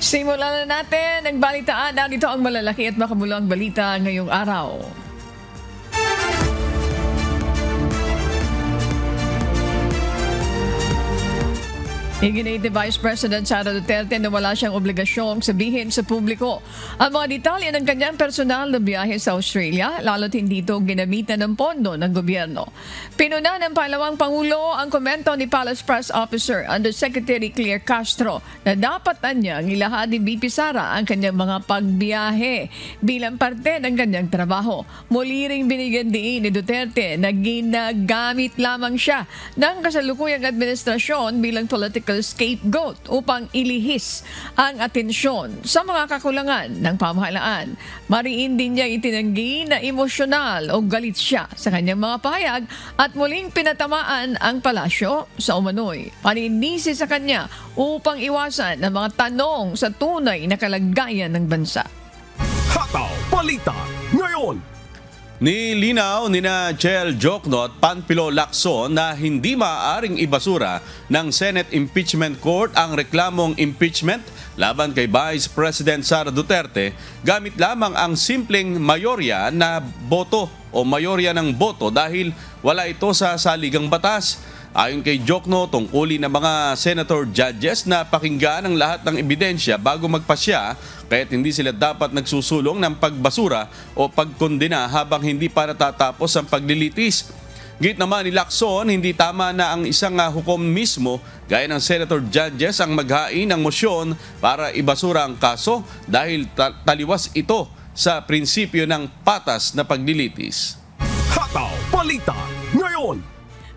Simulan na natin ang balitaan. Narito ang malalaki at makamulang balita ngayong araw. Iginit ni Vice President Sara Duterte na wala siyang obligasyong sabihin sa publiko ang mga detalye ng kanyang personal na biyahe sa Australia, lalo't hindi ito ginamitan ng pondo ng gobyerno. Pinuna ng pangalawang Pangulo ang komento ni Palace Press Officer Undersecretary Claire Castro na dapat niyang ilahad ni VP Sara ang kanyang mga pagbiyahe bilang parte ng kanyang trabaho. Muli ring binigyan diin ni Duterte na ginagamit lamang siya ng kasalukuyang administrasyon bilang political scapegoat upang ilihis ang atensyon sa mga kakulangan ng pamahalaan. Mariin din niya itinanggi na emosyonal o galit siya sa kanyang mga pahayag at muling pinatamaan ang palasyo sa umano'y paninisi sa kanya upang iwasan ang mga tanong sa tunay na kalagayan ng bansa. Hataw Balita ngayon! Nilinaw nina Chel Jokno at Panfilo Lacson na hindi maaaring ibasura ng Senate Impeachment Court ang reklamong impeachment laban kay Vice President Sara Duterte gamit lamang ang simpleng mayorya na boto o mayorya ng boto dahil wala ito sa saligang batas. Ayon kay Jokno, tungkulin ng mga senator judges na pakinggan ang lahat ng ebidensya bago magpasya, kaya't hindi sila dapat nagsusulong ng pagbasura o pagkondena habang hindi pa natatapos ang paglilitis. Git naman ni Lacson, hindi tama na ang isang hukom mismo gaya ng senator judges ang maghain ng mosyon para ibasura ang kaso dahil taliwas ito sa prinsipyo ng patas na paglilitis. Hataw Balita ngayon!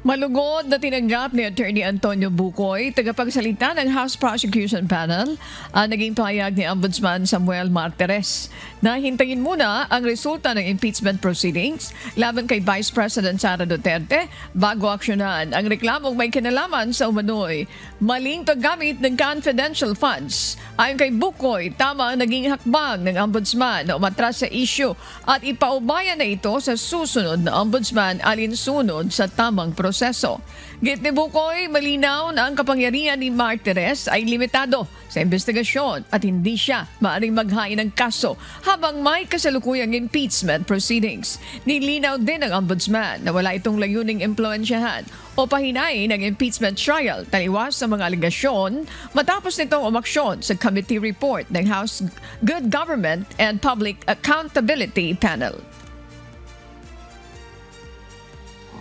Malugod na tinanggap ni Attorney Antonio Bucoy, tagapagsalita ng House Prosecution Panel, ang naging pahayag ni Ombudsman Samuel Martires na hintayin muna ang resulta ng impeachment proceedings laban kay Vice President Sara Duterte bago aksyonan ang reklamong may kinalaman sa umano'y maling paggamit ng confidential funds. Ayon kay Bucoy, tama ang naging hakbang ng Ombudsman na umatras sa issue at ipaubayan na ito sa susunod na Ombudsman alinsunod sa tamang proseso. Git ni Bucoy, malinaw na ang kapangyarihan ni Martires ay limitado sa investigasyon at hindi siya maaaring maghain ng kaso habang may kasalukuyang impeachment proceedings. Nilinaw din ng Ombudsman na wala itong layuning impluensyahan o pahinain ng impeachment trial taliwas sa mga aligasyon matapos nitong umaksyon sa committee report ng House Good Government and Public Accountability Panel.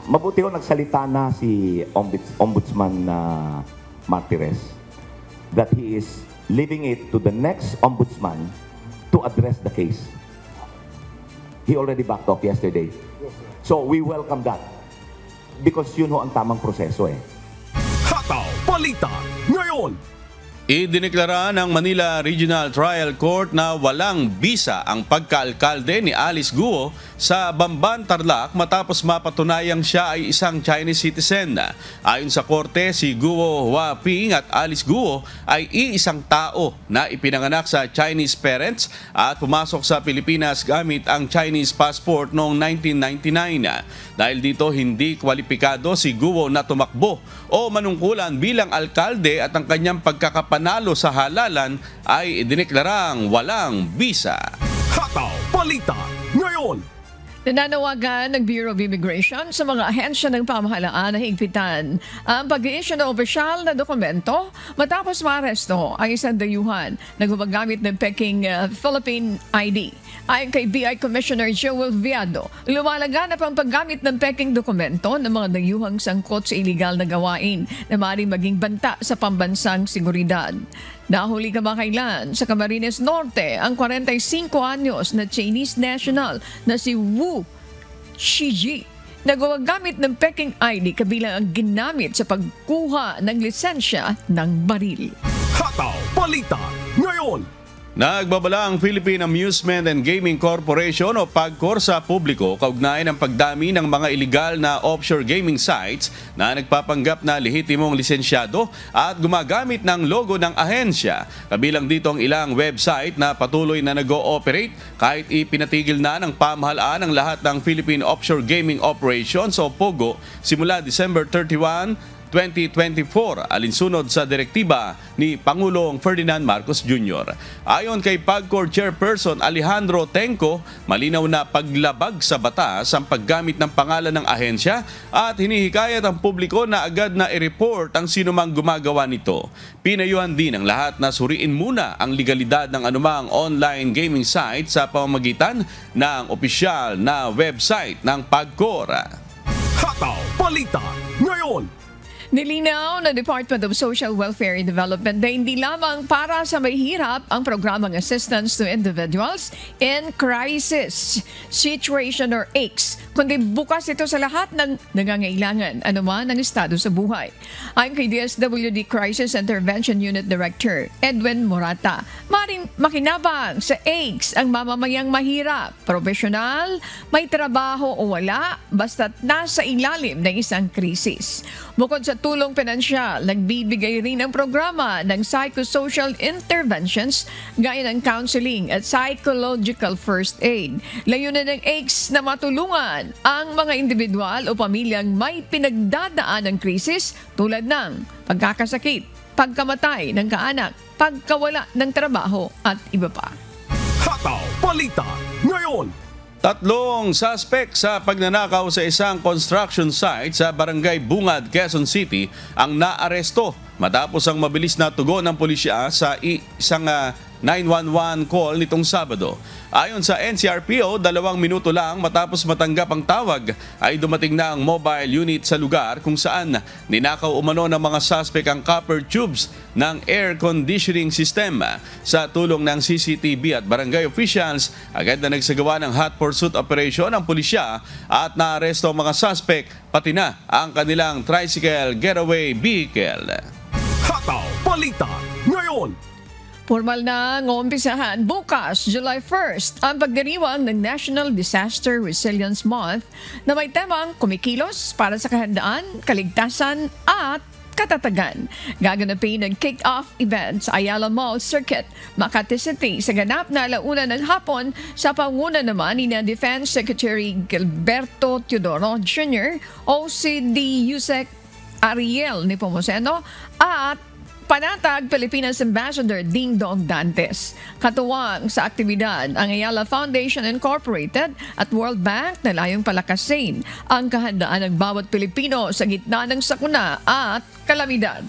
Mabuti ko nagsalita na si Ombudsman Martires that he is leaving it to the next ombudsman to address the case. He already backed off yesterday. So we welcome that because yun ho ang tamang proseso eh. Hataw Balita ngayon! Idineklara ng Manila Regional Trial Court na walang bisa ang pagkaalkalde ni Alice Guo sa Bamban, Tarlac matapos mapatunayang siya ay isang Chinese citizen. Ayon sa korte, si Guo Huaping at Alice Guo ay iisang tao na ipinanganak sa Chinese parents at pumasok sa Pilipinas gamit ang Chinese passport noong 1999. Dahil dito hindi kwalipikado si Guo na tumakbo o manungkulan bilang alkalde at ang kanyang pagkakapanalo sa halalan ay idineklarang walang bisa. Hataw Balita ngayon! Nananawagan ng Bureau of Immigration sa mga ahensya ng pamahalaan na higpitan ang pag-i-issue ng opisyal na dokumento matapos maaresto ang isang dayuhan na gumagamit ng peking Philippine ID. Ayon kay BI Commissioner Joel Viado, lumalaganap ang paggamit ng peking dokumento ng mga dayuhang sangkot sa iligal na gawain na maaaring maging banta sa pambansang seguridad. Nahuli kamakailan sa Camarines Norte ang 45 anyos na Chinese national na si Wu Shiji na gumagamit ng peking ID kabilang ang ginamit sa pagkuha ng lisensya ng baril. Hataw Balita ngayon! Nagbabala ang Philippine Amusement and Gaming Corporation o PAGCOR sa publiko kaugnay ng pagdami ng mga iligal na offshore gaming sites na nagpapanggap na lehitimong lisensyado at gumagamit ng logo ng ahensya. Kabilang dito ang ilang website na patuloy na nag-ooperate kahit ipinatigil na ng pamahalaan ang lahat ng Philippine Offshore Gaming Operations o POGO simula December 31, 2024 alinsunod sa direktiba ni Pangulong Ferdinand Marcos Jr. Ayon kay PAGCOR Chairperson Alejandro Tenco, malinaw na paglabag sa batas ang paggamit ng pangalan ng ahensya at hinihikayat ang publiko na agad na i-report ang sinumang gumagawa nito. Pinayuhan din ang lahat na suriin muna ang legalidad ng anumang online gaming site sa pamamagitan ng opisyal na website ng PAGCOR. Hataw Balita Ngayon. Nilinaw ng Department of Social Welfare and Development na hindi lamang para sa may hirap ang programang Assistance to Individuals in Crisis Situation or ACE, kundi bukas ito sa lahat ng nangangailangan anuman ang estado sa buhay. Ayon kay DSWD Crisis Intervention Unit Director Edwin Morata, maring makinabang sa ACE ang mamamayang mahirap, profesional, may trabaho o wala, basta't nasa ilalim ng isang krisis. Bukod sa tulong pinansyal, nagbibigay rin ang programa ng psychosocial interventions gaya ng counseling at psychological first aid. Layunin ng ACE na matulungan ang mga individual o pamilyang may pinagdadaan ng krisis tulad ng pagkakasakit, pagkamatay ng kaanak, pagkawala ng trabaho at iba pa. Hataw Balita Ngayon. Tatlong suspect sa pagnanakaw sa isang construction site sa Barangay Bungad, Quezon City ang naaresto matapos ang mabilis na tugon ng pulisya sa isang 911 call nitong Sabado. Ayon sa NCRPO, 2 minuto lang matapos matanggap ang tawag ay dumating na ang mobile unit sa lugar kung saan ninakaw umano ng mga suspect ang copper tubes ng air conditioning system. Sa tulong ng CCTV at barangay officials, agad na nagsagawa ng hot pursuit operation ang pulisya at naaresto ang mga suspect pati na ang kanilang tricycle getaway vehicle. Hataw Balita Ngayon. Formal na ngumpisahan bukas, July 1st, ang pagdiriwang ng National Disaster Resilience Month na may temang kumikilos para sa kahandaan, kaligtasan at katatagan. Gaganapin ng kick-off event sa Ayala Mall Circuit, Makati City sa ganap na alauna ng hapon sa panguna naman ni Defense Secretary Gilberto Teodoro Jr. o si Yusek Ariel Nepomuceno at panatag Pilipinas Ambassador Ding Dong Dantes. Katuwang sa aktibidad ang Ayala Foundation Incorporated at World Bank na layong palakasin ang kahandaan ng bawat Pilipino sa gitna ng sakuna at kalamidad.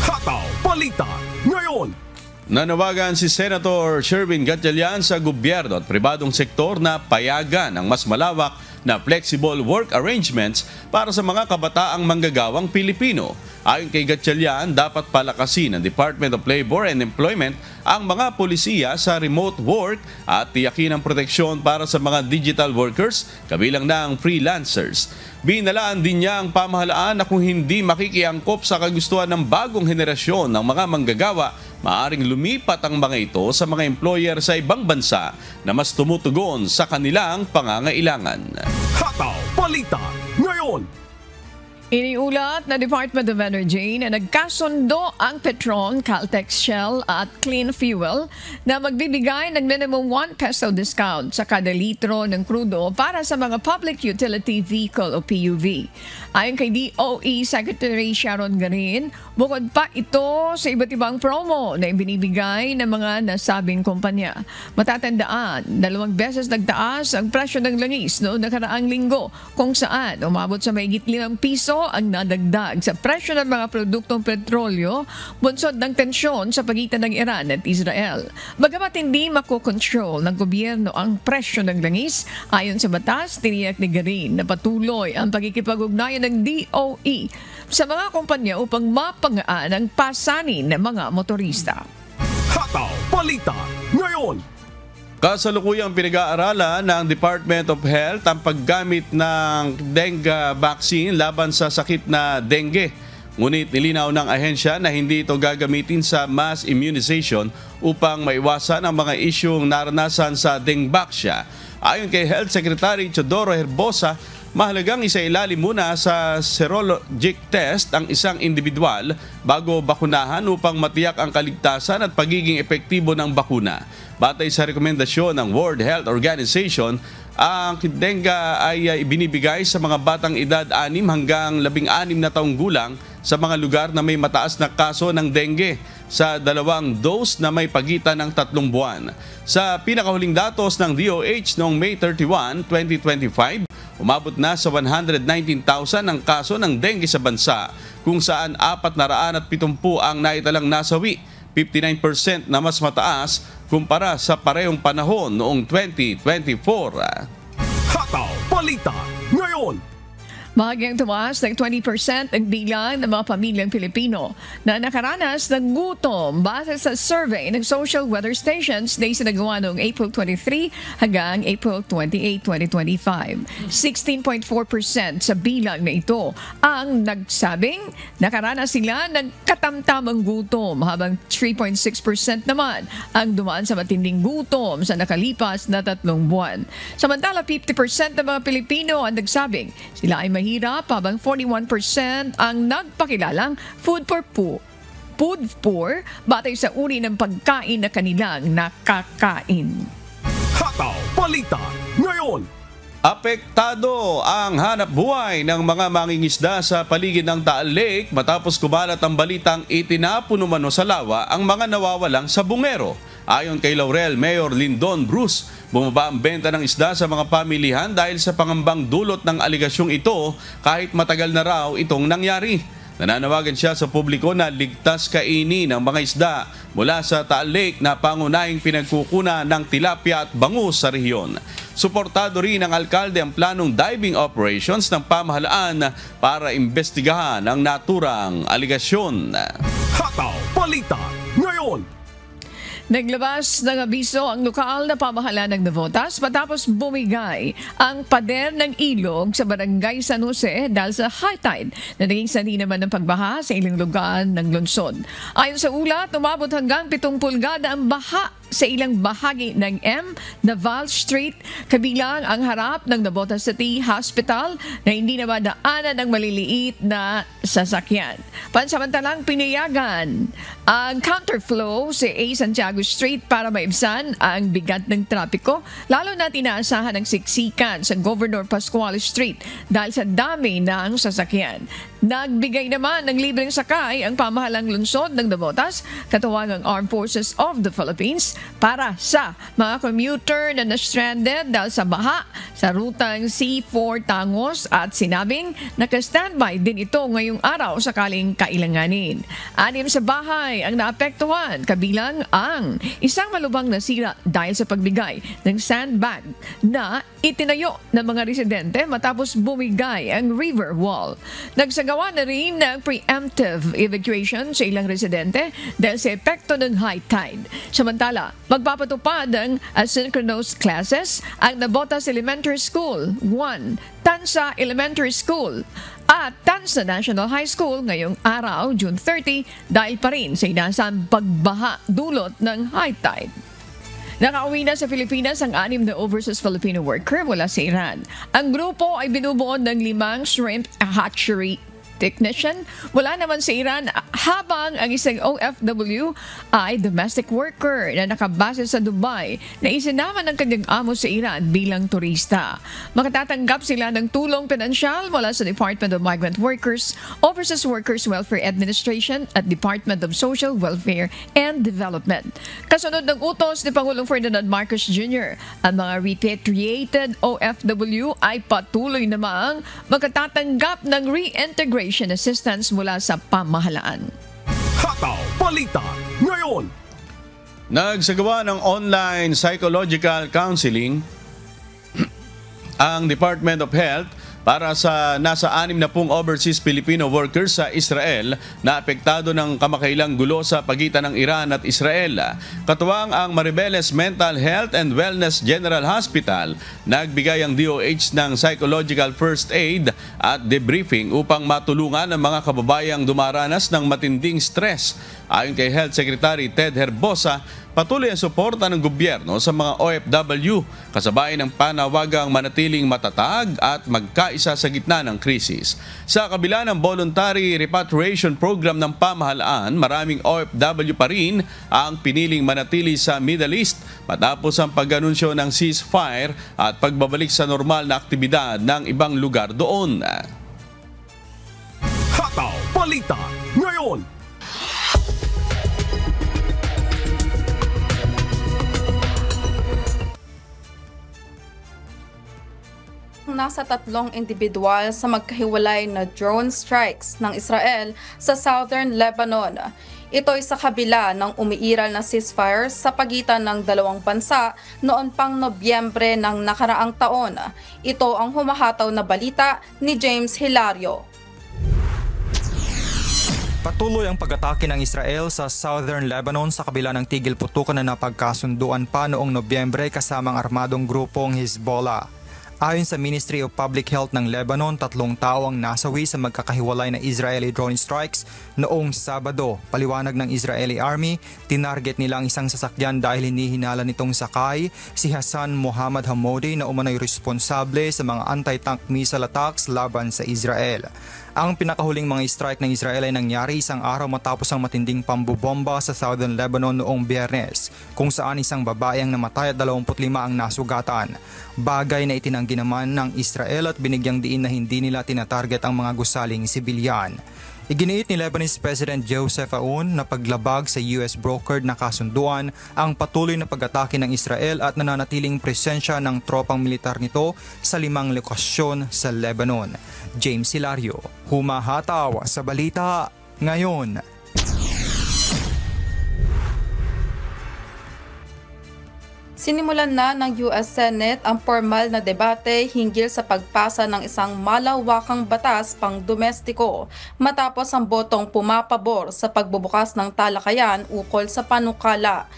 Hataw Balita Ngayon. Nanawagan si Senator Sherwin Gatchalian sa gobyerno at pribadong sektor na payagan ang mas malawak na flexible work arrangements para sa mga kabataang manggagawang Pilipino. Ayon kay Gatchalian, dapat palakasin ng Department of Labor and Employment ang mga polisiya sa remote work at tiyakin ang proteksyon para sa mga digital workers, kabilang na ang freelancers. Binalaan din niya ang pamahalaan na kung hindi makikiangkop sa kagustuhan ng bagong henerasyon ng mga manggagawa, maaring lumipat ang mga ito sa mga employer sa ibang bansa na mas tumutugon sa kanilang pangangailangan. Hataw Balita Ngayon. Iniulat na Department of Energy na nagkasundo ang Petron, Caltex, Shell at Clean Fuel na magbibigay ng minimum 1 peso discount sa kada litro ng krudo para sa mga Public Utility Vehicle o PUV. Ayon kay DOE Secretary Sharon Garin, bukod pa ito sa iba't ibang promo na ibinibigay ng mga nasabing kumpanya. Matatandaan, 2 beses nagtaas ang presyo ng langis noong nakaraang linggo kung saan umabot sa mahigit 5 piso ang nadagdag sa presyo ng mga produktong petrolyo bunsod ng tensyon sa pagitan ng Iran at Israel. Bagamat hindi makokontrol ng gobyerno ang presyo ng langis, ayon sa batas, tiniyak ni Garin na patuloy ang pagkikipag-ugnayan ng DOE sa mga kumpanya upang mapangaan ang pasanin ng mga motorista. Hataw Balita Ngayon. Kasalukuyang pinag-aaralan ng Department of Health ang paggamit ng dengue vaccine laban sa sakit na dengue. Ngunit nilinaw ng ahensya na hindi ito gagamitin sa mass immunization upang maiwasan ang mga isyung naranasan sa dengbaksya. Ayon kay Health Secretary Teodoro Herbosa, mahalagang isailalim muna sa serologic test ang isang individual bago bakunahan upang matiyak ang kaligtasan at pagiging epektibo ng bakuna. Batay sa rekomendasyon ng World Health Organization, ang dengue ay ibinibigay sa mga batang edad 6 hanggang 16 na taong gulang sa mga lugar na may mataas na kaso ng dengue sa 2 dose na may pagitan ng 3 buwan. Sa pinakahuling datos ng DOH noong May 31, 2025, umabot na sa 119,000 ang kaso ng dengue sa bansa, kung saan 470 ang naitalang nasawi, 59% na mas mataas kumpara sa parehong panahon noong 2024. Hataw Balita ngayon. Bahagyang tumaas ng 20% ang bilang ng mga pamilyang Pilipino na nakaranas ng gutom base sa survey ng Social Weather Stations na isinagawa noong April 23 hanggang April 28, 2025. 16.4% sa bilang na ito ang nagsabing nakaranas sila ng katamtamang gutom, habang 3.6% naman ang dumaan sa matinding gutom sa nakalipas na 3 buwan. Samantala, 50% ng mga Pilipino ang nagsabing sila ay mahirap, habang 41% ang nagpakilalang food poor batay sa uri ng pagkain na kanilang nakakain. Hataw Balita ngayon. Apektado ang hanap buhay ng mga mangingisda sa paligid ng Taal Lake matapos kumalat ang balitang itinapon umano sa lawa ang mga nawawalang sabungero. Ayon kay Laurel Mayor Lindon Bruce, bumaba ang benta ng isda sa mga pamilihan dahil sa pangambang dulot ng aligasyong ito kahit matagal na raw itong nangyari. Nananawagan siya sa publiko na ligtas kainin ng mga isda mula sa Taal Lake na pangunahing pinagkukuna ng tilapia at bangus sa rehiyon. Suportado rin ng alkalde ang planong diving operations ng pamahalaan para imbestigahan ang naturang aligasyon. Hataw Balita ngayon. Naglabas ng abiso ang lokal na pamahalaan ng Navotas matapos bumigay ang pader ng ilog sa barangay San Jose dahil sa high tide na naging sanhi naman ng pagbaha sa ilang lugar ng lungsod. Ayon sa ulat, umabot hanggang 7 pulgada ang baha sa ilang bahagi ng M. Naval Street, kabilang ang harap ng Navotas City Hospital na hindi na madaanan ng maliliit na sasakyan. Pansamantalang pinayagan ang counterflow sa A. Santiago Street para maibsan ang bigat ng trapiko, lalo na tinaasahan ng siksikan sa Governor Pascual Street dahil sa dami ng sasakyan. Nagbigay naman ng libreng sakay ang pamahalang lungsod ng Navotas, katuwang ang Armed Forces of the Philippines, para sa mga commuter na na-stranded dahil sa baha sa rutang C4 Tangos, at sinabing naka-standby din ito ngayong araw sakaling kailanganin. 6 sa bahay ang naapektuhan, kabilang ang isang malubhang nasira dahil sa pagbigay ng sandbag na itinayo ng mga residente matapos bumigay ang river wall. Nagsagawa na rin ng preemptive evacuation sa ilang residente dahil sa epekto ng high tide. Samantala, magpapatupad ang asynchronous classes ang Navotas Elementary School 1, Tansa Elementary School at Tansa National High School ngayong araw, June 30, dahil pa rin sa inasang pagbaha dulot ng high tide. Nakauwi na sa Pilipinas ang 6 na overseas Filipino worker mula sa Iran. Ang grupo ay binubuo ng 5 shrimp hatchery technician mula naman sa Iran, habang ang isang OFW ay domestic worker na nakabase sa Dubai na isinama ng kanyang amo sa Iran bilang turista. Makatatanggap sila ng tulong pinansyal mula sa Department of Migrant Workers, Overseas Workers Welfare Administration at Department of Social Welfare and Development. Kasunod ng utos ni Pangulong Ferdinand Marcos Jr., ang mga repatriated OFW ay patuloy namang makatatanggap ng reintegration assistance mula sa pamahalaan. Hataw Balita ngayon. Nagsagawa ng online psychological counseling ang Department of Health para sa nasa 60 overseas Filipino workers sa Israel na apektado ng kamakailang gulo sa pagitan ng Iran at Israel. Katuwang ang Maribeles Mental Health and Wellness General Hospital, nagbigay ang DOH ng psychological first aid at debriefing upang matulungan ang mga kababayang dumaranas ng matinding stress. Ayon kay Health Secretary Ted Herbosa, patuloy ang suporta ng gobyerno sa mga OFW, kasabay ng panawagang manatiling matatag at magkaisa sa gitna ng krisis. Sa kabila ng voluntary repatriation program ng pamahalaan, maraming OFW pa rin ang piniling manatili sa Middle East matapos ang pag-anunsyo ng ceasefire at pagbabalik sa normal na aktibidad ng ibang lugar doon. Hataw Balita ngayon. Nasa 3 individual sa magkahiwalay na drone strikes ng Israel sa southern Lebanon. Ito'y sa kabila ng umiiral na ceasefire sa pagitan ng dalawang bansa noon pang Nobyembre ng nakaraang taon. Ito ang humahataw na balita ni James Hilario. Patuloy ang pag-atake ng Israel sa southern Lebanon sa kabila ng tigil-putukan na napagkasunduan pa noong Nobyembre kasamang armadong grupong Hezbollah. Ayon sa Ministry of Public Health ng Lebanon, 3 tao ang nasawi sa magkakahiwalay na Israeli drone strikes noong Sabado. Paliwanag ng Israeli Army, tinarget nila ang isang sasakyan dahil hinihinala nitong sakay si Hassan Mohammed Hamoudi na umano'y responsable sa mga anti-tank missile attacks laban sa Israel. Ang pinakahuling mga strike ng Israel ay nangyari isang araw matapos ang matinding pambobomba sa southern Lebanon noong Biyernes, kung saan isang babae ang namatay at 25 ang nasugatan. Bagay na itinanggi naman ng Israel at binigyang diin na hindi nila tinatarget ang mga gusaling sibilyan. Iginiit ni Lebanese President Joseph Aoun na paglabag sa US brokered na kasunduan ang patuloy na pag-atake ng Israel at nananatiling presensya ng tropang militar nito sa 5 lokasyon sa Lebanon. James Hilario, humahataw sa balita ngayon. Sinimulan na ng US Senate ang formal na debate hinggil sa pagpasa ng isang malawakang batas pang-domestiko matapos ang botong pumapabor sa pagbubukas ng talakayan ukol sa panukala.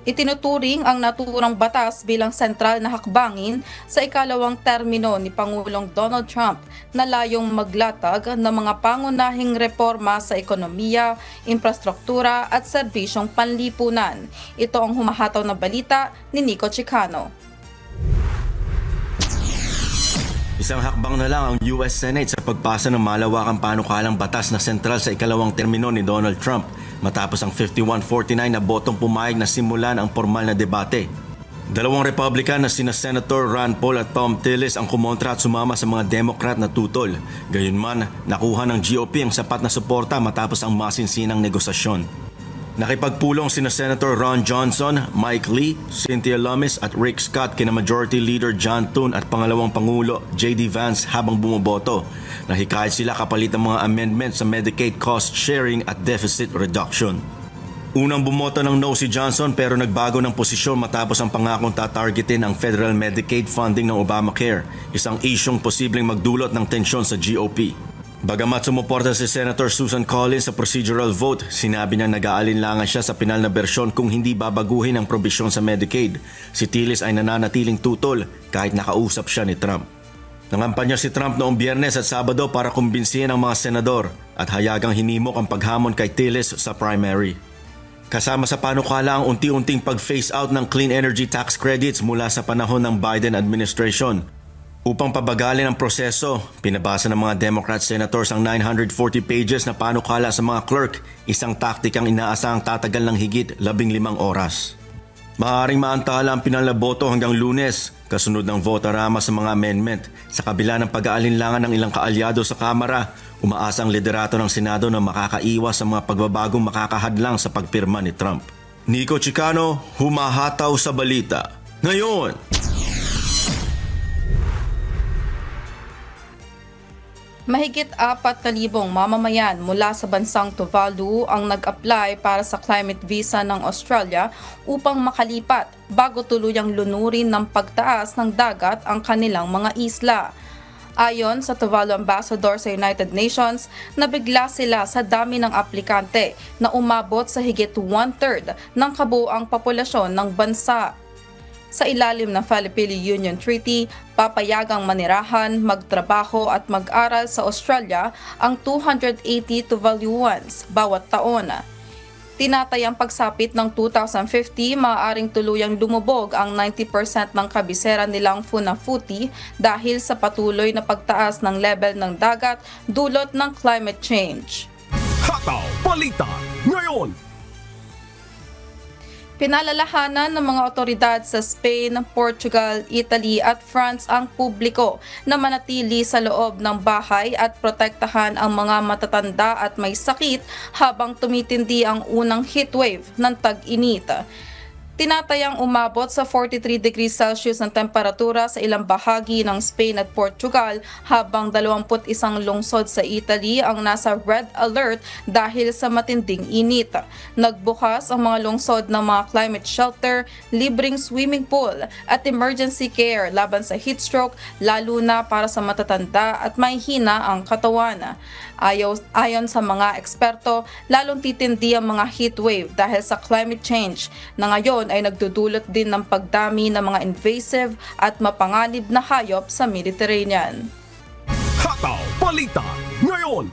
Itinuturing ang naturang batas bilang sentral na hakbangin sa ikalawang termino ni Pangulong Donald Trump na layong maglatag ng mga pangunahing reforma sa ekonomiya, infrastruktura at serbisyong panlipunan. Ito ang humahataw na balita ni Nico Chicano. Isang hakbang na lang ang US Senate sa pagpasa ng malawakang panukalang batas na sentral sa ikalawang termino ni Donald Trump matapos ang 51-49 na botong pumayag na simulan ang formal na debate. 2 Republican na sina Senator Rand Paul at Thom Tillis ang kumontra at sumama sa mga Democrat na tutol. Gayunman, nakuha ng GOP ang sapat na suporta matapos ang masinsinang negosasyon. Nakipagpulong sina Senator Ron Johnson, Mike Lee, Cynthia Lummis at Rick Scott kina Majority Leader John Thune at pangalawang Pangulo J.D. Vance habang bumoboto. Nahikayat sila kapalit ang mga amendment sa Medicaid cost sharing at deficit reduction. Unang bumoto ng no si Johnson pero nagbago ng posisyon matapos ang pangakong tatargetin ang federal Medicaid funding ng Obamacare, isang isyong posibleng magdulot ng tensyon sa GOP. Bagamat sumuporta si Senator Susan Collins sa procedural vote, sinabi niya nag-aalinlangan siya sa pinal na bersyon kung hindi babaguhin ang probisyon sa Medicaid. Si Tillis ay nananatiling tutol kahit nakausap siya ni Trump. Nangampanya si Trump noong Biyernes at Sabado para kumbinsihin ang mga senador at hayagang hinimok ang paghamon kay Tillis sa primary. Kasama sa panukala ang unti-unting pag-phase out ng clean energy tax credits mula sa panahon ng Biden administration. Upang pabagalin ang proseso, pinabasa ng mga Democrat senators ang 940 pages na panukala sa mga clerk, isang taktikang inaasahang tatagal ng higit 15 oras. Maaaring maantala ang pinal na boto hanggang Lunes, kasunod ng votarama sa mga amendment. Sa kabila ng pag-aalinlangan ng ilang kaalyado sa Kamara, umaasa ang liderato ng Senado na makakaiwas sa mga pagbabagong makakahadlang sa pagpirma ni Trump. Nico Chicano, humahataw sa balita. Ngayon! Mahigit 4,000 mamamayan mula sa bansang Tuvalu ang nag-apply para sa climate visa ng Australia upang makalipat bago tuluyang lunurin ng pagtaas ng dagat ang kanilang mga isla. Ayon sa Tuvalu Ambassador sa United Nations, nabigla sila sa dami ng aplikante na umabot sa higit 1/3 ng kabuuang populasyon ng bansa. Sa ilalim ng Philippine Union Treaty, papayagang manirahan, magtrabaho at mag-aral sa Australia ang 280 Tuvaluans bawat taon. Tinatayang pagsapit ng 2050, maaaring tuluyang lumubog ang 90% ng kabisera nilang Funafuti dahil sa patuloy na pagtaas ng level ng dagat dulot ng climate change. Hataw Balita ngayon. Pinalalahanan ng mga otoridad sa Spain, Portugal, Italy at France ang publiko na manatili sa loob ng bahay at protektahan ang mga matatanda at may sakit habang tumitindi ang unang heatwave ng tag-init. Tinatayang umabot sa 43 degrees Celsius ang temperatura sa ilang bahagi ng Spain at Portugal habang 21 lungsod sa Italy ang nasa red alert dahil sa matinding init. Nagbukas ang mga lungsod ng mga climate shelter, libreng swimming pool at emergency care laban sa heat stroke lalo na para sa matatanda at may hina ang katawan. Ayon sa mga eksperto, lalong titindi ang mga heat wave dahil sa climate change na ngayon ay nagdudulot din ng pagdami ng mga invasive at mapanganib na hayop sa Mediterranean. Hataw Balita ngayon.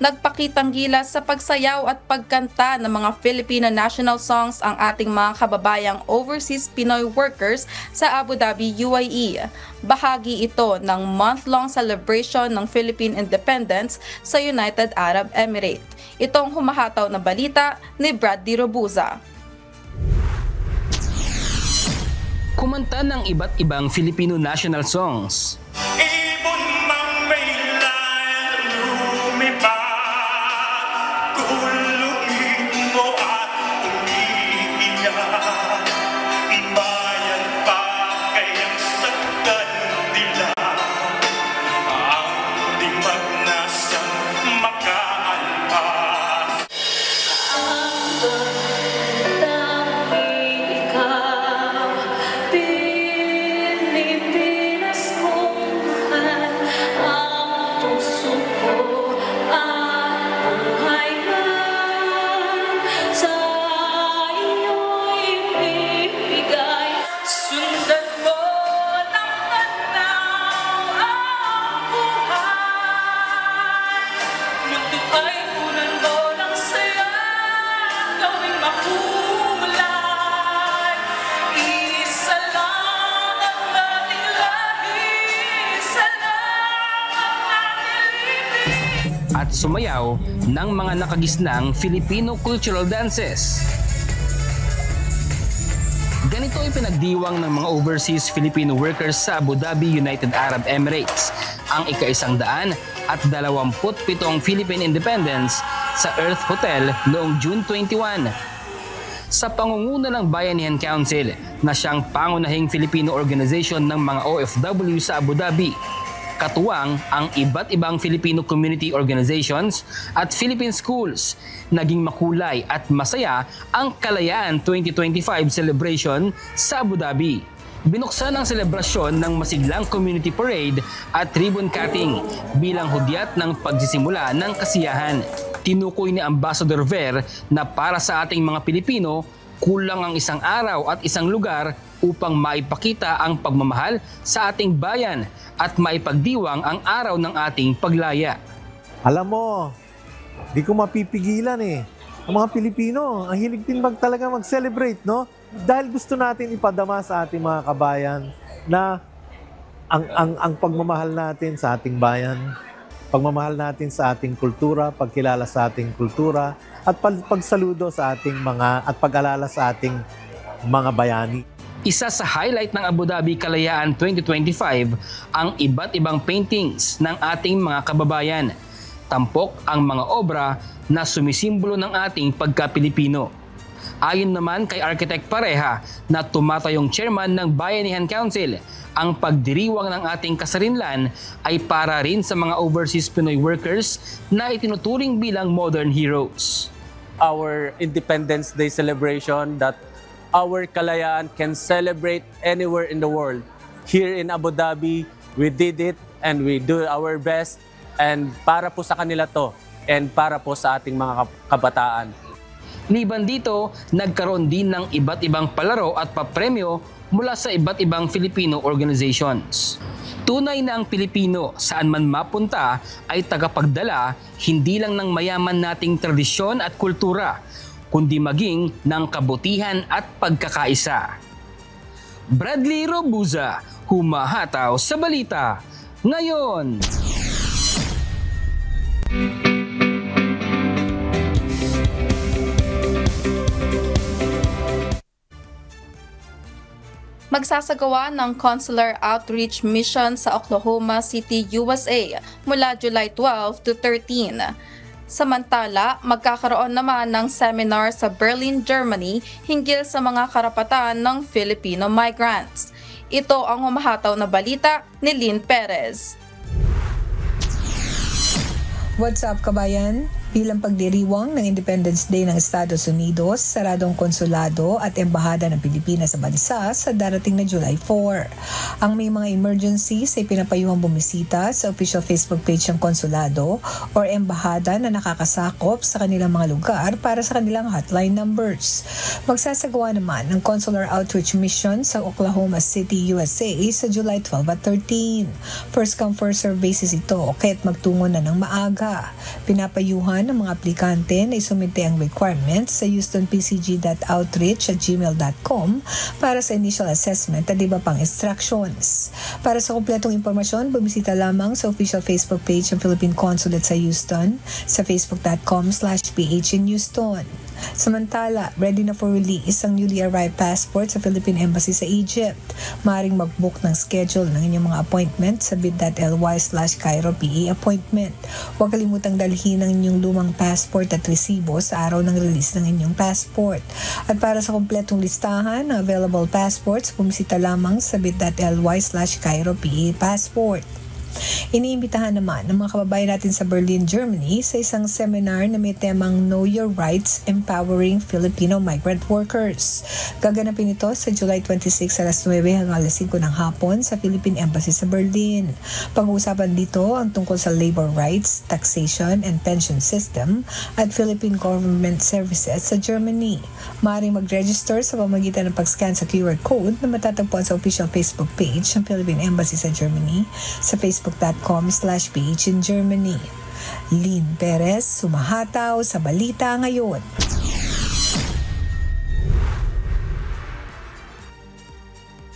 Nagpakitang gilas sa pagsayaw at pagkanta ng mga Filipino national songs ang ating mga kababayang overseas Pinoy workers sa Abu Dhabi, UAE. Bahagi ito ng month-long celebration ng Philippine independence sa United Arab Emirates. Itong humahataw na balita ni Brad Di Robuza. Kumanta ng iba't ibang Filipino national songs. At sumayaw ng mga nakagisnang Filipino cultural dances. Ganito ay pinagdiwang ng mga overseas Filipino workers sa Abu Dhabi, United Arab Emirates ang ika-127 Philippine Independence sa Earth Hotel noong June 21. Sa pangunguna ng Bayanihan Council na siyang pangunahing Filipino organization ng mga OFW sa Abu Dhabi, katuwang ang iba't ibang Filipino community organizations at Philippine schools. Naging makulay at masaya ang Kalayaan 2025 celebration sa Abu Dhabi. Binuksan ang selebrasyon ng masiglang community parade at ribbon cutting bilang hudyat ng pagsisimula ng kasiyahan. Tinukoy ni Ambassador Ver na para sa ating mga Pilipino, kulang ang isang araw at isang lugar upang maipakita ang pagmamahal sa ating bayan at maipagdiwang ang araw ng ating paglaya. Alam mo, di ko mapipigilan eh. Ang mga Pilipino, ang hilig din talaga mag-celebrate, no? Dahil gusto natin ipadama sa ating mga kabayan na ang pagmamahal natin sa ating bayan, pagmamahal natin sa ating kultura, pagkilala sa ating kultura, at pagsaludo sa ating mga, at pag-alala sa ating mga bayani. Isa sa highlight ng Abu Dhabi Kalayaan 2025 ang iba't ibang paintings ng ating mga kababayan. Tampok ang mga obra na sumisimbolo ng ating pagka-Pilipino. Ayon naman kay Architect Pareha na tumatayong chairman ng Bayanihan Council, ang pagdiriwang ng ating kasarinlan ay para rin sa mga overseas Pinoy workers na itinuturing bilang modern heroes. Our Independence Day celebration that our Kalayaan can celebrate anywhere in the world. Here in Abu Dhabi, we did it and we do our best, and para po sa kanila to and para po sa ating mga kabataan. Liban dito, nagkaroon din ng iba't ibang palaro at papremyo mula sa iba't ibang Filipino organizations. Tunay na ang Pilipino saan man mapunta ay tagapagdala hindi lang ng mayaman nating tradisyon at kultura, kundi maging ng kabutihan at pagkakaisa. Bradley Robuza, humahataw sa balita ngayon. Magsasagawa ng consular outreach mission sa Oklahoma City, USA mula July 12 to 13. Samantala, magkakaroon naman ng seminar sa Berlin, Germany hinggil sa mga karapatan ng Filipino migrants. Ito ang humahataw na balita ni Lynn Perez. What's up, kabayan? Bilang pagdiriwang ng Independence Day ng Estados Unidos, saradong konsulado at embahada ng Pilipinas sa bansa sa darating na July 4. Ang may mga emergencies ay pinapayuhang bumisita sa official Facebook page ng konsulado or embahada na nakakasakop sa kanilang mga lugar para sa kanilang hotline numbers. Magsasagawa naman ng consular outreach mission sa Oklahoma City, USA sa July 12 at 13. First come first serve basis ito kaya't magtungo na ng maaga. Pinapayuhan ng mga aplikante na isumite ang requirements sa houstonpcg.outreach@gmail.com para sa initial assessment at iba pang instructions. Para sa kumpletong impormasyon, bumisita lamang sa official Facebook page ng Philippine Consulate sa Houston sa facebook.com/ph in Houston. Samantala, ready na for release ang newly arrived passport sa Philippine Embassy sa Egypt. Maaring mag-book ng schedule ng inyong mga appointment sa bit.ly/CairoPA appointment. Huwag kalimutang dalhin ang inyong lumang passport at resibo sa araw ng release ng inyong passport. At para sa kumpletong listahan ng available passports, bumisita lamang sa bit.ly/CairoPA passport. Iniimbitahan naman ng mga kababayan natin sa Berlin, Germany sa isang seminar na may temang Know Your Rights, Empowering Filipino Migrant Workers. Gaganapin ito sa July 26 alas 9 hanggang alas 5 ng hapon sa Philippine Embassy sa Berlin. Pag-uusapan dito ang tungkol sa labor rights, taxation and pension system at Philippine government services sa Germany. Maaaring mag-register sa pamamagitan ng pag-scan sa QR code na matatagpuan sa official Facebook page ng Philippine Embassy sa Germany sa facebook.com/ph in Germany. Lynn Perez, sumahataw sa balita ngayon.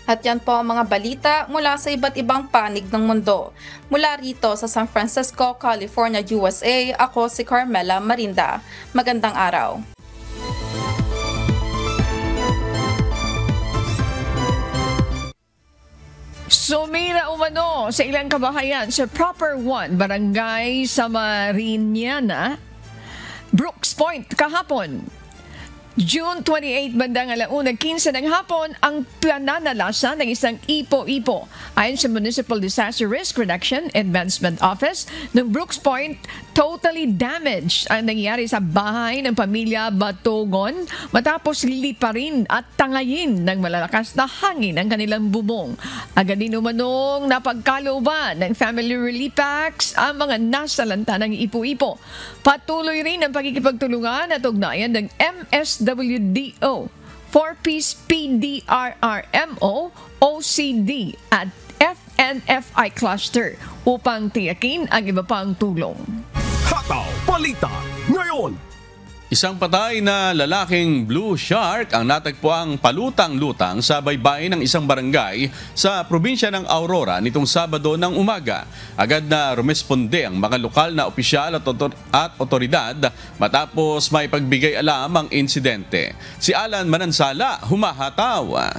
At yan po ang mga balita mula sa iba't ibang panig ng mundo. Mula rito sa San Francisco, California, USA, ako si Carmela Marinda. Magandang araw. Sumira umano sa ilang kabahayan sa Proper 1, Barangay Samariñana, Brooks Point kahapon. June 28, bandang 1:15 ng hapon, ang pananalasa ng isang ipo-ipo. Ayon sa Municipal Disaster Risk Reduction Advancement Office ng Brooks Point, totally damaged ang nangyari sa bahay ng pamilya Batogon matapos liparin at tangayin ng malalakas na hangin ang kanilang bubong. Agad din umanong napagkalooban ng Family Relief Packs ang mga nasalanta ng ipo-ipo. Patuloy rin ang pagkikipagtulungan at ugnayan ng MSWDO, 4-Piece PDRRMO, OCD at FNFI Cluster upang tiyakin ang iba pang tulong. Hataw Balita ngayon. Isang patay na lalaking blue shark ang natagpuang palutang-lutang sa baybayin ng isang barangay sa probinsya ng Aurora nitong Sabado ng umaga. Agad na rumesponde ang mga lokal na opisyal at otoridad matapos may pagbigay alam ang insidente. Si Alan Manansala, humahataw.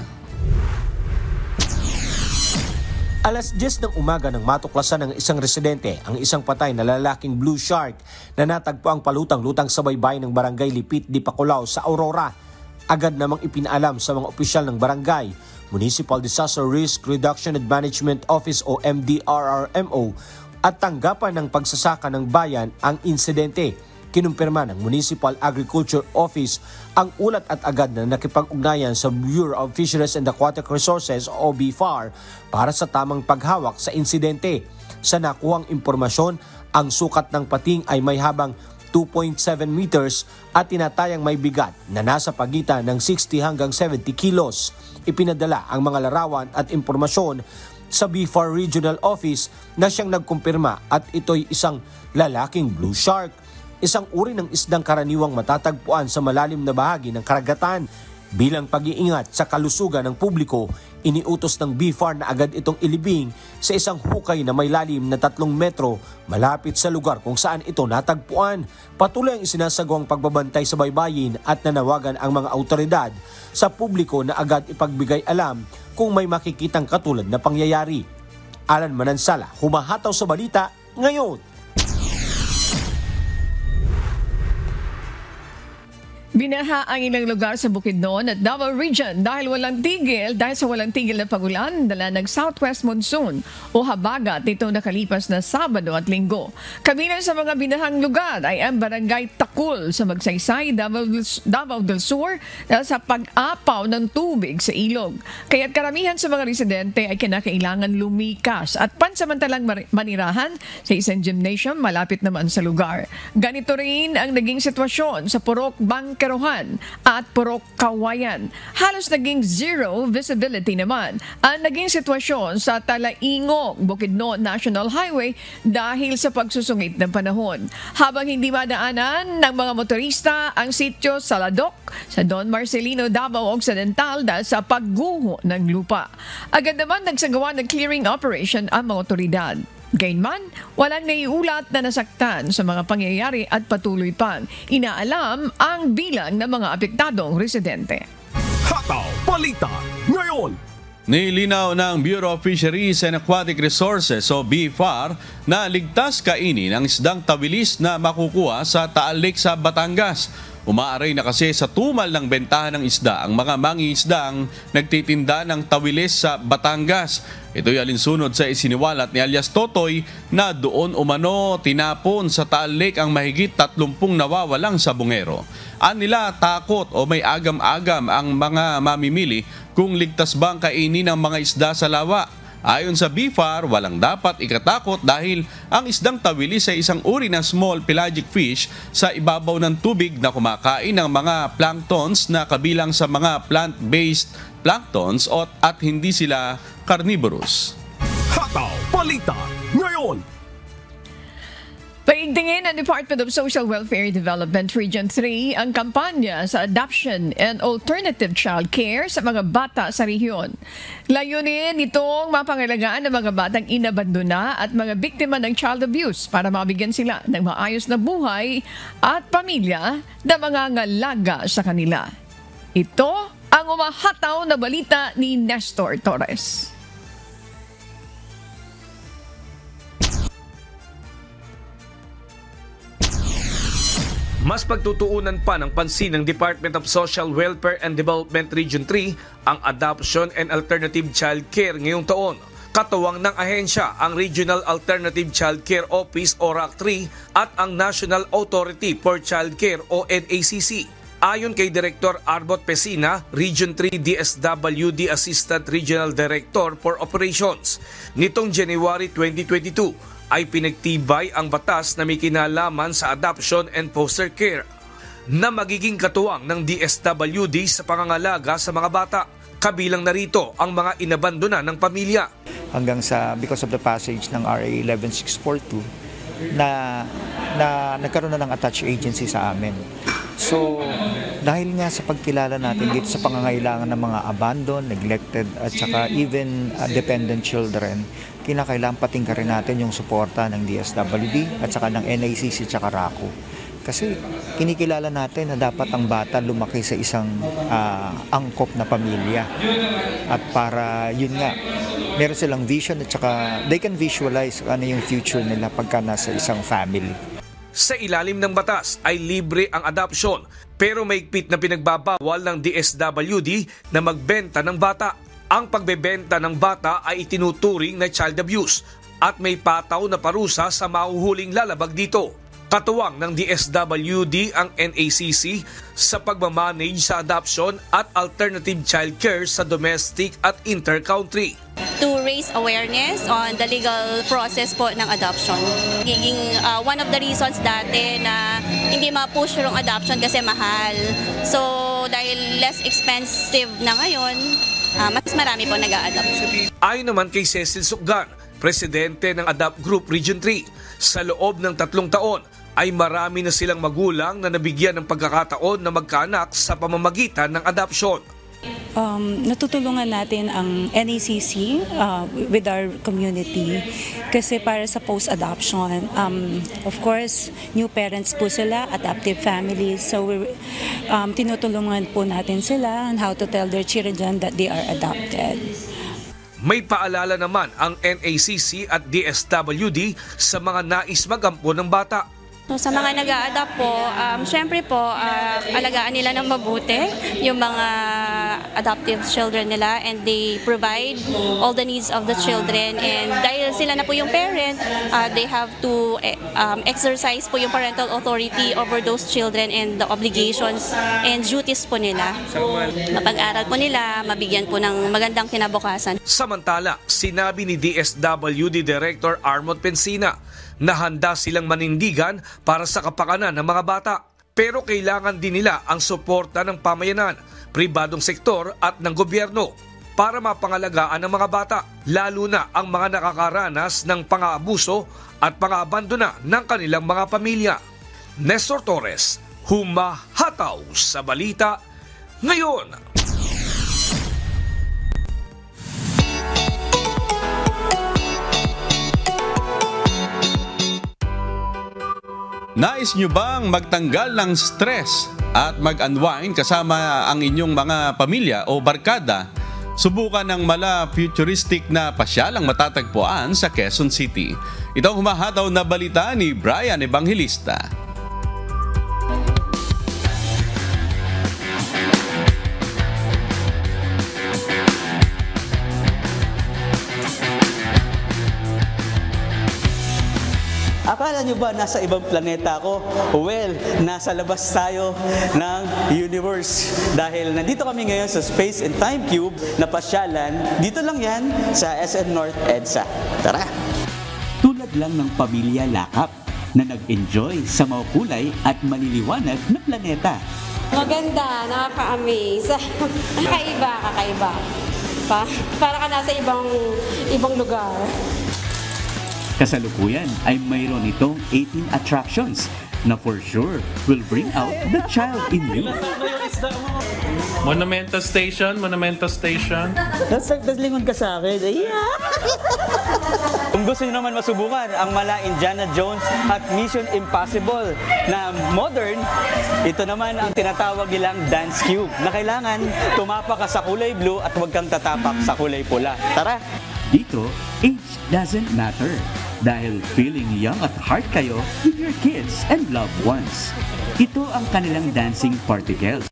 Alas 10 ng umaga nang matuklasan ng isang residente ang isang patay na lalaking blue shark na natagpo ang palutang-lutang sa baybayin ng barangay Lipit di Pakulao sa Aurora. Agad namang ipinaalam sa mga opisyal ng barangay, Municipal Disaster Risk Reduction and Management Office o MDRRMO at tanggapan ng pagsasaka ng bayan ang insidente. Kinumpirma ng Municipal Agriculture Office ang ulat at agad na nakipag-ugnayan sa Bureau of Fisheries and Aquatic Resources o BFAR para sa tamang paghawak sa insidente. Sa nakuhang impormasyon, ang sukat ng pating ay may habang 2.7 meters at tinatayang may bigat na nasa pagitan ng 60 hanggang 70 kilos. Ipinadala ang mga larawan at impormasyon sa BFAR Regional Office na siyang nagkumpirma at ito'y isang lalaking blue shark. Isang uri ng isdang karaniwang matatagpuan sa malalim na bahagi ng karagatan. Bilang pag-iingat sa kalusugan ng publiko, iniutos ng BFAR na agad itong ilibing sa isang hukay na may lalim na 3 metro malapit sa lugar kung saan ito natagpuan. Patuloy ang isinasagawang pagbabantay sa baybayin at nanawagan ang mga autoridad sa publiko na agad ipagbigay alam kung may makikitang katulad na pangyayari. Alan Manansala, humahataw sa balita ngayon. Binaha ang ilang lugar sa Bukidnon at Davao Region dahil sa walang tigil na pagulan dala ng southwest monsoon o habagat nitong nakalipas na Sabado at Linggo. Kabilang sa mga binahang lugar ay ang Barangay Takul sa Magsaysay, Davao del Sur dahil sa pag-apaw ng tubig sa ilog. Kaya't karamihan sa mga residente ay kinakailangan lumikas at pansamantalang manirahan sa isang gymnasium malapit naman sa lugar. Ganito rin ang naging sitwasyon sa Purok Bangkerohan at Purok Kawayan. Halos naging zero visibility naman ang naging sitwasyon sa Talaingog, Bukidnon National Highway dahil sa pagsusungit ng panahon. Habang hindi madaanan ng mga motorista ang sitio Saladok sa Don Marcelino, Davao Occidental dahil sa pagguho ng lupa. Agad naman nagsagawa ng clearing operation ang mga otoridad. Gayunman, walang naiulat na nasaktan sa mga pangyayari at patuloy pang inaalam ang bilang ng mga apektadong residente. Hataw Balita ngayon. Nilinaw ng Bureau of Fisheries and Aquatic Resources o BFAR na ligtas kainin ang isdang tawilis na makukuha sa Taal Lake sa Batangas. Umaaray na kasi sa tumal ng bentahan ng isda ang mga mangingisdang nagtitinda ng tawilis sa Batangas. Ito'y alinsunod sa isiniwalat ni alias Totoy na doon umano tinapon sa Taal Lake ang mahigit 30 nawawalang sabungero. Anila takot o may agam-agam ang mga mamimili kung ligtas bang kainin ng mga isda sa lawa. Ayon sa BFAR, walang dapat ikatakot dahil ang isdang tawilis ay isang uri ng small pelagic fish sa ibabaw ng tubig na kumakain ng mga planktons na kabilang sa mga plant-based planktons at hindi sila carnivorous. Hataw Balita ngayon. Paigtingin ng Department of Social Welfare Development Region 3 ang kampanya sa adoption and alternative child care sa mga bata sa rehiyon. Layunin nitong mapangalagaan ng mga batang inabandona at mga biktima ng child abuse para mabigyan sila ng maayos na buhay at pamilya na mangangalaga sa kanila. Ito ang umahataw na balita ni Nestor Torres. Mas pagtutuunan pa ng pansin ng Department of Social Welfare and Development Region 3 ang Adoption and Alternative Child Care ngayong taon. Katuwang ng ahensya ang Regional Alternative Child Care Office o RAC 3 at ang National Authority for Child Care o NACC. Ayon kay Director Arbot Pesina, Region 3 DSWD Assistant Regional Director for Operations, nitong January 2022, ay pinagtibay ang batas na may kinalaman sa adoption and foster care na magiging katuwang ng DSWD sa pangangalaga sa mga bata. Kabilang narito ang mga inabandona ng pamilya. Hanggang sa because of the passage ng RA 11642 na nagkaroon na ng attached agency sa amin. So, dahil nga sa pagkilala natin dito sa pangangailangan ng mga abandoned, neglected at saka even dependent children, kinakailangan patingkarin natin yung suporta ng DSWD at saka ng NACC at saka RACO. Kasi kinikilala natin na dapat ang bata lumaki sa isang angkop na pamilya. At para yun nga, meron silang vision at saka they can visualize ano yung future nila pagka nasa isang family. Sa ilalim ng batas ay libre ang adoption pero mahigpit na pinagbabawal ng DSWD na magbenta ng bata. Ang pagbebenta ng bata ay itinuturing na child abuse at may pataw na parusa sa mahuhuling lalabag dito. Katuwang ng DSWD ang NACC sa pagmamanage sa adoption at alternative child care sa domestic at inter-country. To raise awareness on the legal process po ng adoption. Giging one of the reasons dati na hindi ma-push yung adoption kasi mahal. So dahil less expensive na ngayon, mas marami po nag-a-adopt. Ayon naman kay Cecil Sukgan, presidente ng Adopt Group Region 3, sa loob ng 3 taon ay marami na silang magulang na nabigyan ng pagkakataon na magkaanak sa pamamagitan ng adoption. Natutulungan natin ang NACC with our community kasi para sa post-adoption, of course, new parents po sila, adoptive families, so tinutulungan po natin sila on how to tell their children that they are adopted. May paalala naman ang NACC at DSWD sa mga nais magampo ng bata. So, sa mga nag-a-adopt po, syempre po, alagaan nila ng mabuti yung mga adoptive children nila and they provide all the needs of the children. And dahil sila na po yung parent, they have to exercise po yung parental authority over those children and the obligations and duties po nila. Mapag-aral po nila, mabigyan po ng magandang kinabukasan. Samantala, sinabi ni DSWD Director Armond Pensina na handa silang manindigan para sa kapakanan ng mga bata. Pero kailangan din nila ang suporta ng pamayanan, pribadong sektor at ng gobyerno para mapangalagaan ng mga bata, lalo na ang mga nakakaranas ng pang-aabuso at pang-aabandona ng kanilang mga pamilya. Nestor Torres, humahataw sa balita ngayon. Nais nyo bang magtanggal ng stress at mag-unwind kasama ang inyong mga pamilya o barkada? Subukan ng mala futuristic na pasyalang matatagpuan sa Quezon City. Ito ang humahataw na balita ni Brian Evangelista. Akala nyo ba nasa ibang planeta ako? Well, nasa labas tayo ng universe. Dahil nandito kami ngayon sa Space and Time Cube na pasyalan. Dito lang yan sa SM North EDSA. Tara! Tulad lang ng pamilya Lakap na nag-enjoy sa makulay at maliliwanag na planeta. Maganda, nakaka-amaze. Kakaiba. Para ka nasa ibang lugar. Kasalukuyan ay mayroon itong 18 attractions na for sure will bring out the child in you. Monumento Station. Tapos lingon ka sa akin. Kung gusto nyo naman masubukan ang mala Indiana Jones at Mission Impossible na modern, ito naman ang tinatawag nilang Dance Cube na kailangan tumapa ka sa kulay blue at huwag kang tatapak sa kulay pula. Tara! Dito, age doesn't matter dahil feeling young at heart kayo with your kids and loved ones. Ito ang kanilang dancing particles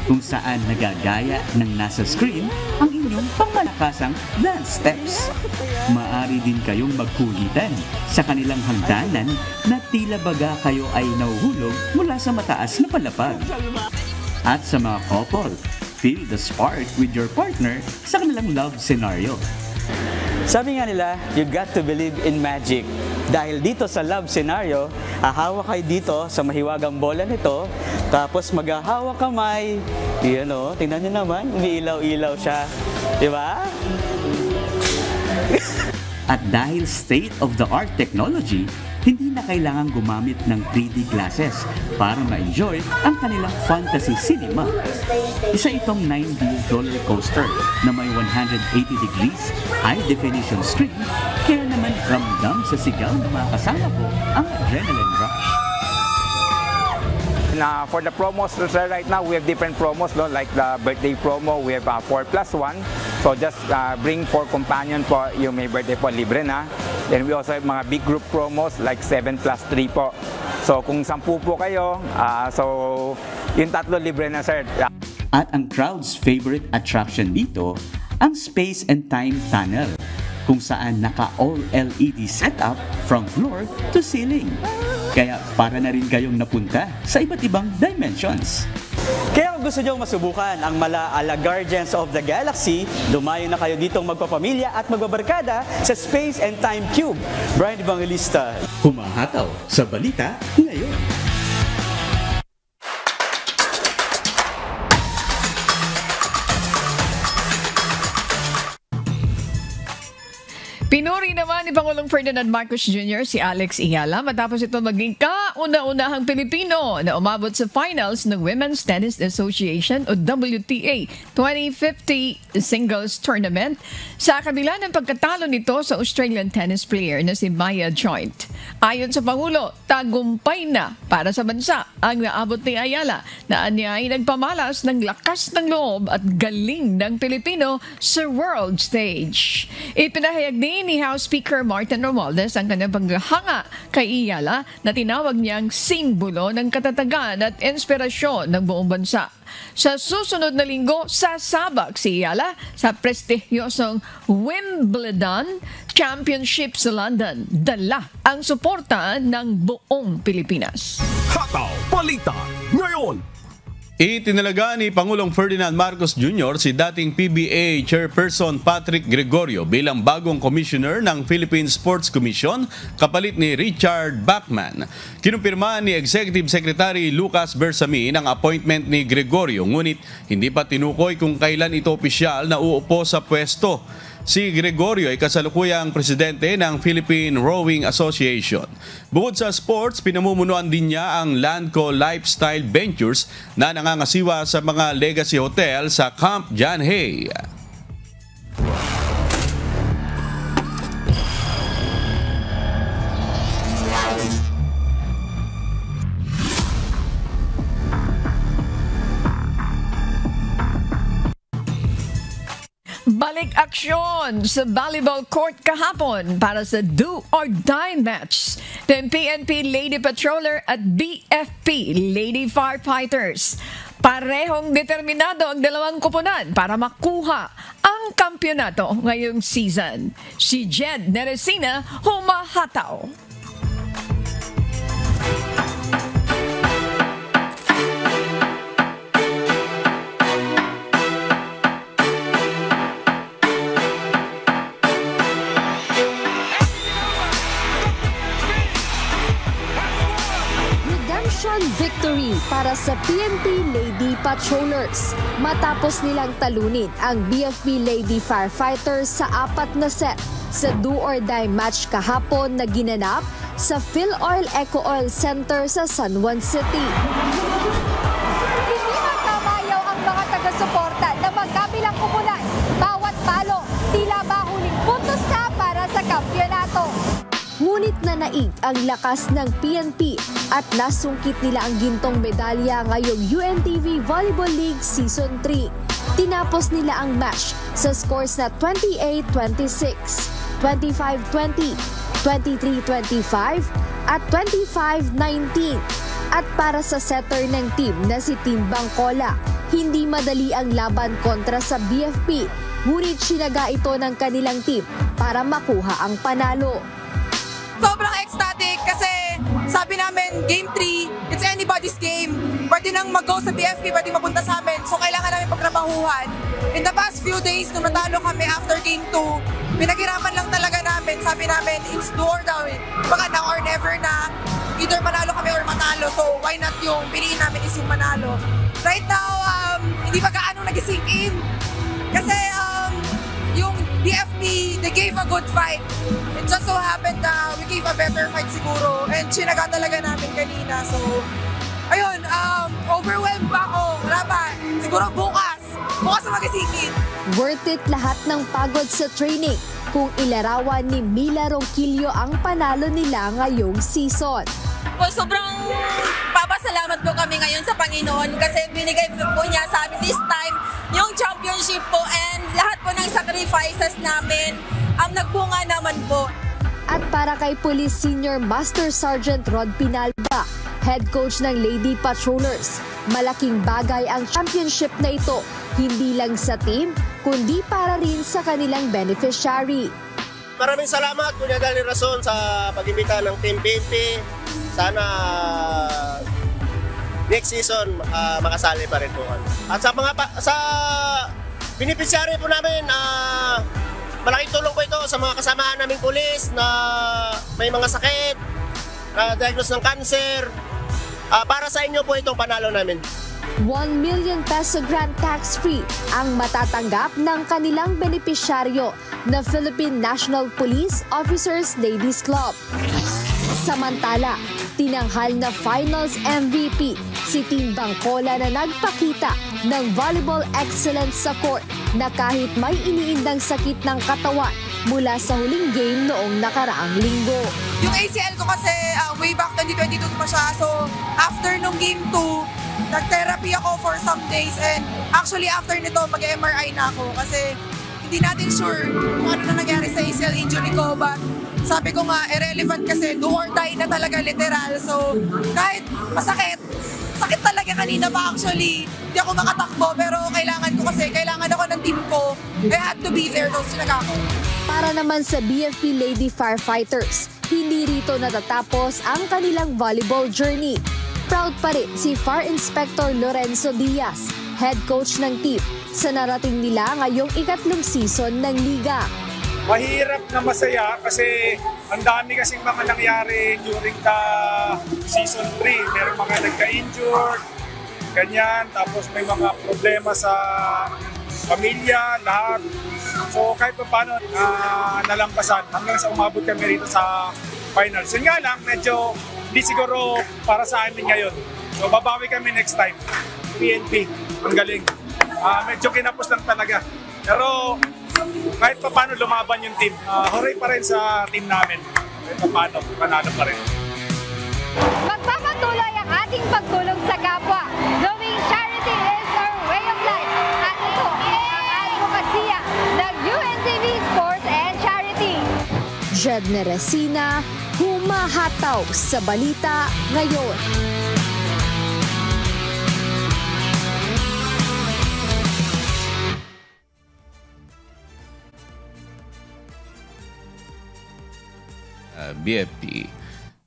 kung saan nagagaya ng nasa screen ang inyong pangmalakasang dance steps. Maaari din kayong magkulitan sa kanilang hangganan na tila baga kayo ay nahuhulog mula sa mataas na palapag. At sa mga couple, feel the spark with your partner sa kanilang love scenario. Sabi nga nila, you got to believe in magic. Dahil dito sa love scenario, hahawak kayo dito sa mahiwagang bola nito, tapos maghahawak kamay. Yan o, tingnan nyo naman, umiilaw-ilaw siya. Diba? At dahil state-of-the-art technology, hindi na kailangan gumamit ng 3D glasses para ma-enjoy ang kanilang fantasy cinema. Isa itong 9D roller coaster na may 180 degrees high-definition screen, kaya naman ramdam sa sigaw ng mga kasama ko ang adrenaline rush. For the promos right now, we have different promos, no? Like the birthday promo, we have 4+1. So just bring 4 companion po, yung may birthday po, libre na. Then we also have mga big group promos like 7+3 po. So kung 10 po kayo, so yung 3 libre na, sir. At ang crowd's favorite attraction dito, ang Space and Time Tunnel, kung saan naka-all LED setup from floor to ceiling. Kaya para na rin kayong napunta sa iba't ibang dimensions. Kaya kung gusto nyo masubukan ang Mala Guardians of the Galaxy, dumayo na kayo ditong magpapamilya at magbabarkada sa Space and Time Cube. Brian Evangelista. Humahataw sa balita ngayon. Pinuri naman ni Pangulong Ferdinand Marcos Jr. si Alex Iyala matapos ito maging kauna-unahang Pilipino na umabot sa finals ng Women's Tennis Association o WTA 2050 Singles Tournament sa kabila ng pagkatalo nito sa Australian tennis player na si Maya Joint. Ayon sa Pangulo, tagumpay na para sa bansa ang naabot ni Ayala na anya ay nagpamalas ng lakas ng loob at galing ng Pilipino sa world stage. Ipinahayag din ni House Speaker Martin Romualdez ang kanyang paghanga kay Iyala na tinawag niyang simbolo ng katatagan at inspirasyon ng buong bansa. Sa susunod na linggo, sasabak si Iyala sa prestigyosong Wimbledon Championship sa London. Dala ang suporta ng buong Pilipinas. Hataw Balita ngayon. Itinalaga ni Pangulong Ferdinand Marcos Jr. si dating PBA Chairperson Patrick Gregorio bilang bagong commissioner ng Philippine Sports Commission kapalit ni Richard Bachman. Kinumpirma ni Executive Secretary Lucas Bersamin ang appointment ni Gregorio, ngunit hindi pa tinukoy kung kailan ito opisyal na uupo sa pwesto. Si Gregorio ay kasalukuyang presidente ng Philippine Rowing Association. Bukod sa sports, pinamumunuan din niya ang Landco Lifestyle Ventures na nangangasiwa sa mga legacy hotel sa Camp John Hay. Balik aksyon sa volleyball court kahapon para sa do or die match ng PNP Lady Patroller at BFP Lady Firefighters. Parehong determinado ang dalawang koponan para makuha ang kampyonato ngayong season. Si Jed Neresina humahataw. Victory para sa PNP Lady Patrollers matapos nilang talunin ang BFP Lady Firefighters sa 4 na set sa do or die match kahapon na ginanap sa PhilOil Eco Oil Center sa San Juan City. Hindi magkamayaw ang mga taga-suporta na magkabilang kupunan. Bawat palo, tila ba huling puntos na para sa kampyonato. Ngunit nanaig ang lakas ng PNP at nasungkit nila ang gintong medalya ngayong UNTV Volleyball League Season 3. Tinapos nila ang match sa scores na 28-26, 25-20, 23-25 at 25-19. At para sa setter ng team na si Team Bangkola, hindi madali ang laban kontra sa BFP, ngunit sinaga ito ng kanilang team para makuha ang panalo. Sobrang ecstatic kasi sabi namin, Game 3, it's anybody's game. Pwede nang mag-go sa BFP, pwede mapunta sa amin. So kailangan namin pagtrabahuhan. In the past few days, nung natalo kami after Game 2, pinaghirapan lang talaga namin. Sabi namin, it's do or die. Baka now or never na either manalo kami or matalo. So why not yung piliin namin is yung manalo. Right now, hindi pa gaano nag-sink in. Kasi yung BFP, they gave a good fight. It just so happened na we gave a better fight siguro and sinaga talaga namin kanina. So, ayun, overwhelmed pa ako. Wala pa. Siguro bukas na magisingin. Worth it lahat ng pagod sa training kung ilarawan ni Mila Ronquillo ang panalo nila ngayong season. Well, sobrang papasalamat po kami ngayon sa Panginoon kasi binigay po niya sa amin this time yung championship po and lahat po ng sacrifices namin nagbunga naman po. At para kay Police Senior Master Sergeant Rod Pinalba, head coach ng Lady Patrollers, malaking bagay ang championship na ito, hindi lang sa team, kundi para rin sa kanilang beneficiary. maraming salamat Kuya Dali Rason sa pag-imbita ng Team PNP. Sana next season makasali pa rin po. At sa beneficiary po namin, malaking tulong po ito sa mga kasamahan naming pulis na may mga sakit, na diagnose ng cancer. Para sa inyo po itong panalo namin. 1 million peso grant tax-free ang matatanggap ng kanilang benepisyaryo na Philippine National Police Officers Ladies Club. Samantala, tinanghal na Finals MVP si Team Bangkola na nagpakita ng volleyball excellence sa court na kahit may iniindang sakit ng katawan mula sa huling game noong nakaraang linggo. Yung ACL ko kasi way back 2022 pa siya. So after nung game 2, nag-therapy ako for some days and actually after nito mag-MRI na ako kasi hindi natin sure kung ano na nangyari sa ACL injury ko, but sabi ko nga irrelevant kasi do or die na talaga literal. So kahit masakit, sakit talaga kanina pa actually, hindi ako makatakbo pero kailangan ako ng team ko. I had to be there, so sinaga ako. Para naman sa BFP Lady Firefighters, hindi rito natatapos ang kanilang volleyball journey. Proud pa rin si Fire Inspector Lorenzo Diaz, head coach ng team, sa narating nila ngayong ikatlong season ng liga. Mahirap na masaya kasi ang dami kasing mga nangyari during the season 3. Meron mga nagka-injured, ganyan, tapos may mga problema sa pamilya, lahat. So kahit pa paano nalampasan hanggang sa umabot kami rito sa finals. Yun nga lang, medyo hindi siguro para sa amin ngayon. So babawi kami next time. PNP, ang galing. Medyo kinapos lang talaga. Pero kahit pa paano lumaban yung team. Hooray pa rin sa team namin. Kahit pa paano, panalo pa rin. Magpapatuloy ang ating pagtulong sa kapwa. Doing charity is our way of life. At ito ang advokasya ng UNTV Sports and Charity. Jedne Resina, humahataw sa balita ngayon. BFP.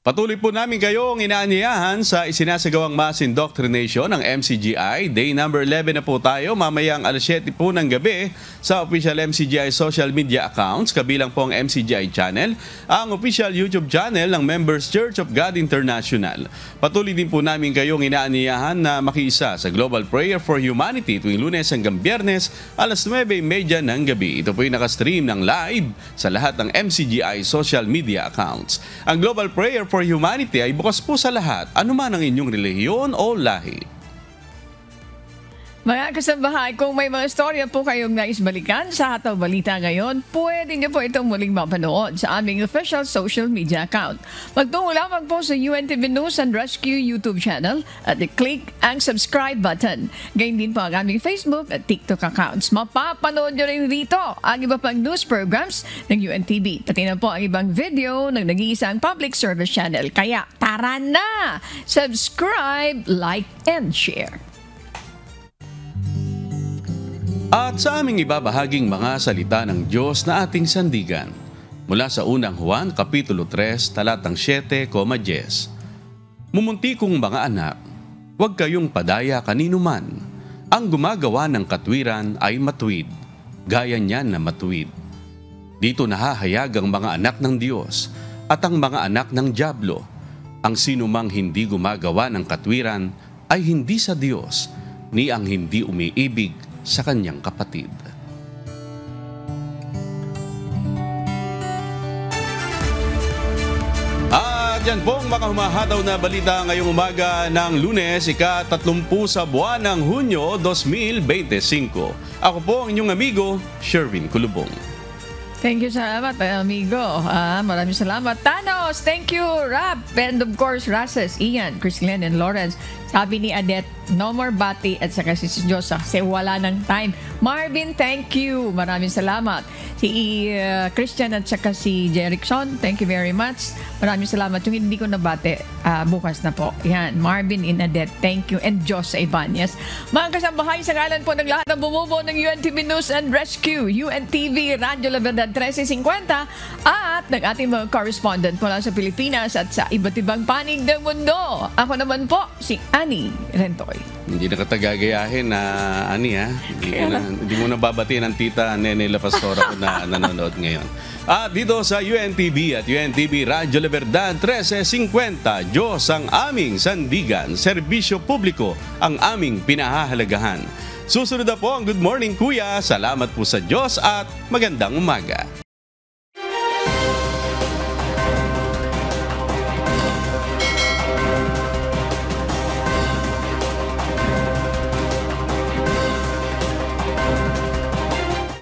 Patuloy po namin kayong inaanyayahan sa isinasagawang mass indoctrination ng MCGI. Day number 11 na po tayo. Mamayang alas 7 po ng gabi sa official MCGI social media accounts. Kabilang po ang MCGI channel, ang official YouTube channel ng Members Church of God International. Patuloy din po namin kayong inaanyayahan na makiisa sa Global Prayer for Humanity tuwing Lunes hanggang Biyernes alas 9:30 ng gabi. Ito po yung nakastream ng live sa lahat ng MCGI social media accounts. Ang Global Prayer for Humanity ay bukas po sa lahat, anuman ang inyong relihiyon o lahi. Mga kasambahay, kung may mga storya po kayong nais balikan sa Hataw Balita ngayon, pwede niyo po itong muling mapanood sa aming official social media account. Magtungo lamang po sa UNTV News and Rescue YouTube channel at i-click ang subscribe button. Gayun din po ang aming Facebook at TikTok accounts. Mapapanood niyo rin rito ang iba pang news programs ng UNTV. Pati na po ang ibang video ng nag-iisang public service channel. Kaya tara na! Subscribe, like, and share. At sa aming ibabahaging mga salita ng Diyos na ating sandigan, mula sa unang Juan, Kapitulo 3, talatang 7, 10. Mumunti kong mga anak, huwag kayong padaya kanino man. Ang gumagawa ng katwiran ay matuwid, gaya niyan na matuwid. Dito nahahayag ang mga anak ng Diyos at ang mga anak ng dyablo. Ang sinumang hindi gumagawa ng katwiran ay hindi sa Diyos, ni ang hindi umiibig sa kanyang kapatid. At yan pong mga humahataw na balita ngayong umaga ng Lunes, ika-30 sa buwan ng Hunyo 2025. Ako po ang inyong amigo, Sherwin Kulubong. Thank you, salamat amigo. Maraming salamat, Tano! Diyos. Thank you, Rap. And of course, Rases, Ian, Chris Glenn, and Lawrence. Sabi ni Adet, no more bati at saka si Diyos kasi wala ng time. Marvin, thank you. Maraming salamat. Si Christian at saka si Jerickson, thank you very much. Maraming salamat. Yung hindi ko nabati, bukas na po. Yan, Marvin in Adet, thank you. And Diyos sa Ibanez. Mga kasambahay, sa ngalan po ng lahat ng bumubuo ng UNTV News and Rescue, UNTV, Radyo La Verdad 1350 at ng ating mga correspondent mula sa Pilipinas at sa iba't ibang panig ng mundo. Ako naman po, si Annie Rentoy. Hindi na katagagayahin na Ani ha. Hindi mo na babatiin ang tita Nene La Pastora na nanonood ngayon. At dito sa UNTV at UNTV Radyo La Verdad 1350, Diyos ang aming sandigan, serbisyo publiko ang aming pinahahalagahan. Susunod na po ang Good Morning Kuya. Salamat po sa Diyos at magandang umaga.